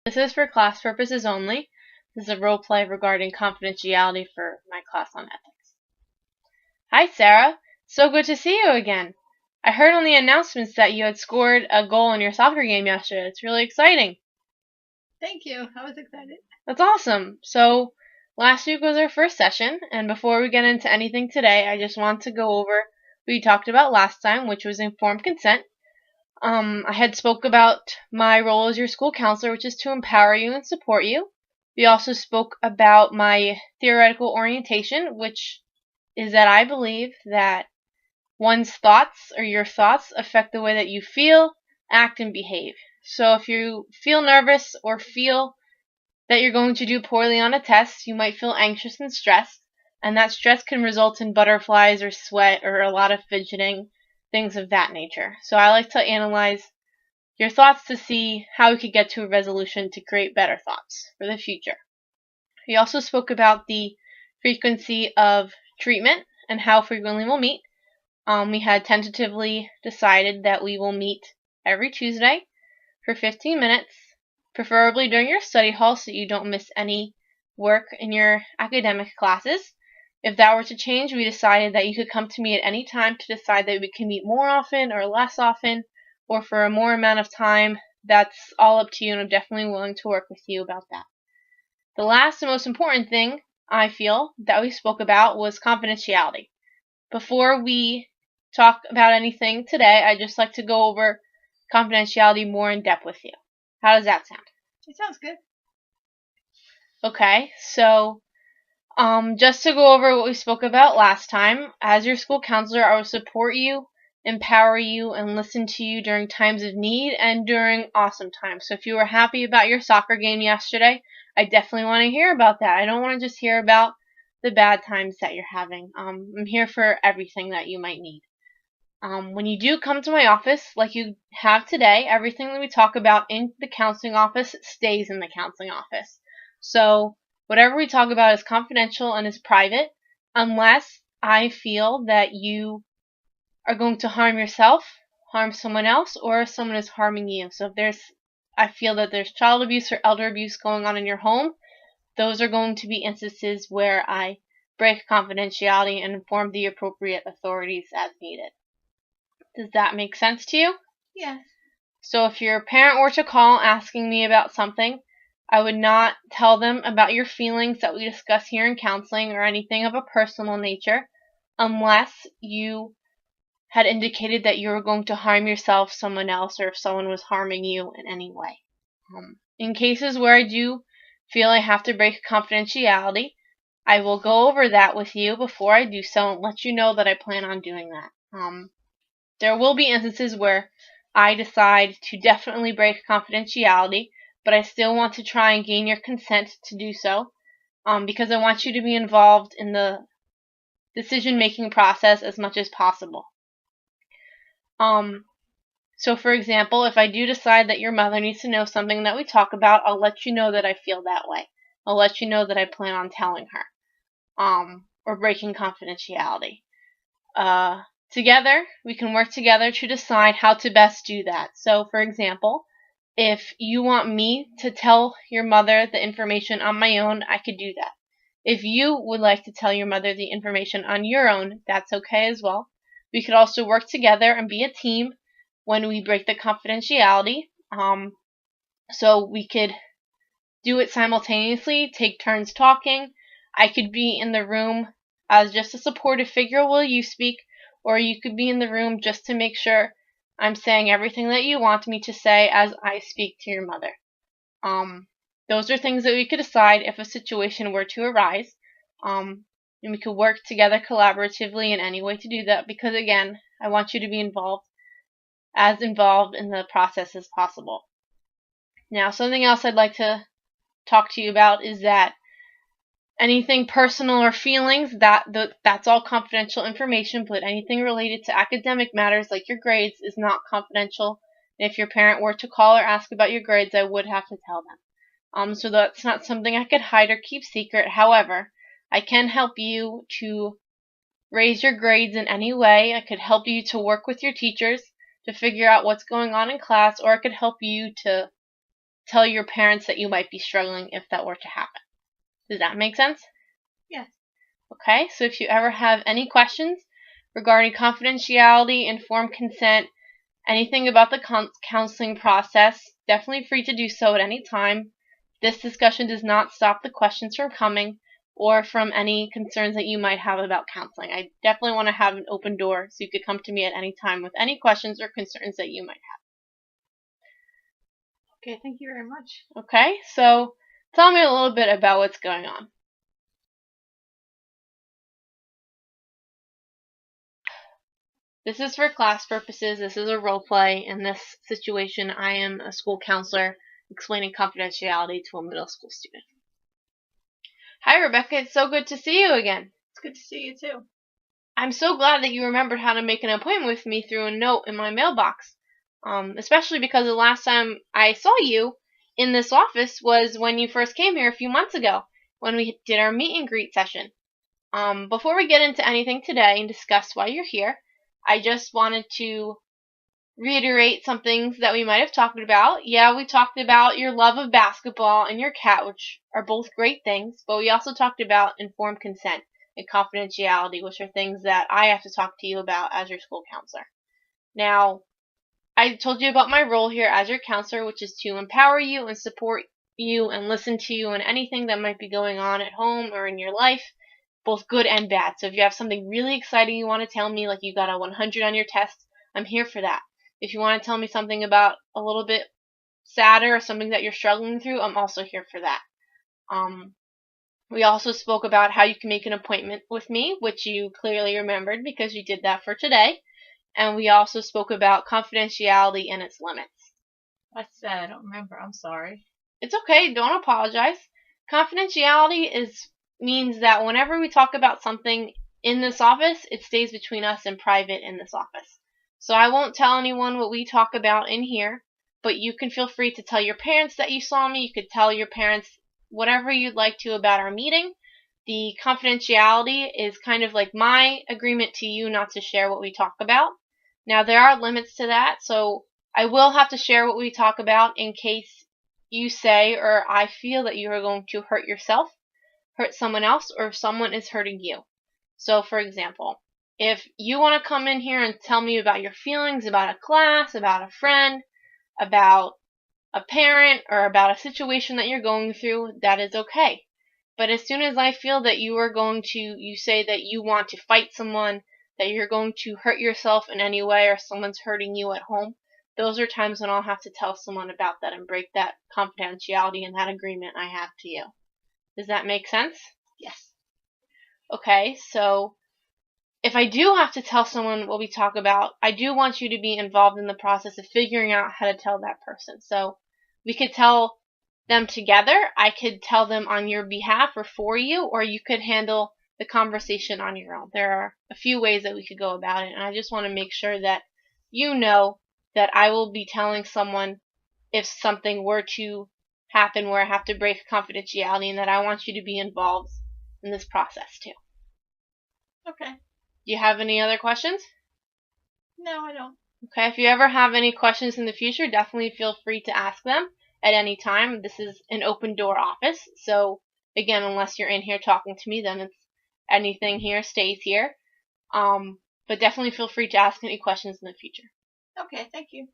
This is for class purposes only. This is a role play regarding confidentiality for my class on ethics. Hi, Sarah. So good to see you again. I heard on the announcements that you had scored a goal in your soccer game yesterday. It's really exciting. Thank you. I was excited. That's awesome. So, last week was our first session, and before we get into anything today, I just want to go over what we talked about last time, which was informed consent. I had spoke about my role as your school counselor, which is to empower you and support you. We also spoke about my theoretical orientation, which is that I believe that one's thoughts or your thoughts affect the way that you feel, act, and behave. So if you feel nervous or feel that you're going to do poorly on a test, you might feel anxious and stressed, and that stress can result in butterflies or sweat or a lot of fidgeting, things of that nature. So I like to analyze your thoughts to see how we could get to a resolution to create better thoughts for the future. We also spoke about the frequency of treatment and how frequently we'll meet. We had tentatively decided that we will meet every Tuesday for 15 minutes, preferably during your study hall so you don't miss any work in your academic classes. If that were to change, we decided that you could come to me at any time to decide that we can meet more often or less often, or for a more amount of time. That's all up to you, and I'm definitely willing to work with you about that. The last and most important thing I feel that we spoke about was confidentiality. Before we talk about anything today, I'd just like to go over confidentiality more in depth with you. How does that sound? It sounds good. Okay, so just to go over what we spoke about last time, as your school counselor, I will support you, empower you, and listen to you during times of need and during awesome times. So if you were happy about your soccer game yesterday, I definitely want to hear about that. I don't want to just hear about the bad times that you're having. I'm here for everything that you might need. When you do come to my office, like you have today, everything that we talk about in the counseling office stays in the counseling office. So whatever we talk about is confidential and is private, unless I feel that you are going to harm yourself, harm someone else, or someone is harming you. So if I feel that there's child abuse or elder abuse going on in your home, those are going to be instances where I break confidentiality and inform the appropriate authorities as needed. Does that make sense to you? Yes. So if your parent were to call asking me about something, I would not tell them about your feelings that we discuss here in counseling or anything of a personal nature unless you had indicated that you were going to harm yourself, someone else, or if someone was harming you in any way. In cases where I do feel I have to break confidentiality, I will go over that with you before I do so and let you know that I plan on doing that. There will be instances where I decide to definitely break confidentiality, but I still want to try and gain your consent to do so, because I want you to be involved in the decision-making process as much as possible. So for example, if I do decide that your mother needs to know something that we talk about, I'll let you know that I feel that way. I'll let you know that I plan on telling her, or breaking confidentiality. Together, we can work together to decide how to best do that. So, for example, if you want me to tell your mother the information on my own, I could do that. If you would like to tell your mother the information on your own, that's okay as well. We could also work together and be a team when we break the confidentiality. So we could do it simultaneously, take turns talking. I could be in the room as just a supportive figure while you speak, or you could be in the room just to make sure I'm saying everything that you want me to say as I speak to your mother. Those are things that we could decide if a situation were to arise, and we could work together collaboratively in any way to do that, because again, I want you to be involved in the process as possible. Now, something else I'd like to talk to you about is that anything personal or feelings, that's all confidential information, but anything related to academic matters like your grades is not confidential. And if your parent were to call or ask about your grades, I would have to tell them. So that's not something I could hide or keep secret. However, I can help you to raise your grades in any way. I could help you to work with your teachers to figure out what's going on in class, or I could help you to tell your parents that you might be struggling if that were to happen. Does that make sense? Yes. Okay, so if you ever have any questions regarding confidentiality, informed consent, anything about the counseling process, definitely free to do so at any time. This discussion does not stop the questions from coming or from any concerns that you might have about counseling. I definitely want to have an open door so you could come to me at any time with any questions or concerns that you might Okay, thank you very much. have. Okay, so tell me a little bit about what's going on. This is for class purposes. This is a role play. In this situation, I am a school counselor explaining confidentiality to a middle school student. Hi, Rebecca. It's so good to see you again. It's good to see you too. I'm so glad that you remembered how to make an appointment with me through a note in my mailbox. Especially because the last time I saw you in this office was when you first came here a few months ago when we did our meet and greet session. Before we get into anything today and discuss why you're here, I just wanted to reiterate some things that we might have talked about. Yeah, we talked about your love of basketball and your cat, which are both great things, but we also talked about informed consent and confidentiality, which are things that I have to talk to you about as your school counselor. Now, I told you about my role here as your counselor, which is to empower you and support you and listen to you in anything that might be going on at home or in your life, both good and bad. So if you have something really exciting you want to tell me, like you got a 100 on your test, I'm here for that. If you want to tell me something about a little bit sadder or something that you're struggling through, I'm also here for that. We also spoke about how you can make an appointment with me, which you clearly remembered because you did that for today. And we also spoke about confidentiality and its limits. What's that? I don't remember. I'm sorry. It's okay. Don't apologize. Confidentiality means that whenever we talk about something in this office, it stays between us and private in this office. So I won't tell anyone what we talk about in here, but you can feel free to tell your parents that you saw me. You could tell your parents whatever you'd like to about our meeting. The confidentiality is kind of like my agreement to you not to share what we talk about. Now, there are limits to that, so I will have to share what we talk about in case you say or I feel that you are going to hurt yourself, hurt someone else, or if someone is hurting you. So, for example, if you want to come in here and tell me about your feelings about a class, about a friend, about a parent, or about a situation that you're going through, that is okay. But as soon as I feel that you say that you want to fight someone, that you're going to hurt yourself in any way, or someone's hurting you at home, those are times when I'll have to tell someone about that and break that confidentiality and that agreement I have to you. Does that make sense? Yes. Okay, so if I do have to tell someone what we talk about, I do want you to be involved in the process of figuring out how to tell that person. So we could tell them together. I could tell them on your behalf or for you, or you could handle the conversation on your own. There are a few ways that we could go about it, and I just want to make sure that you know that I will be telling someone if something were to happen where I have to break confidentiality, and that I want you to be involved in this process too. Okay. Do you have any other questions? No, I don't. Okay, if you ever have any questions in the future, definitely feel free to ask them at any time. This is an open door office, so again, unless you're in here talking to me, then it's anything here stays here. But definitely feel free to ask any questions in the future. Okay, thank you.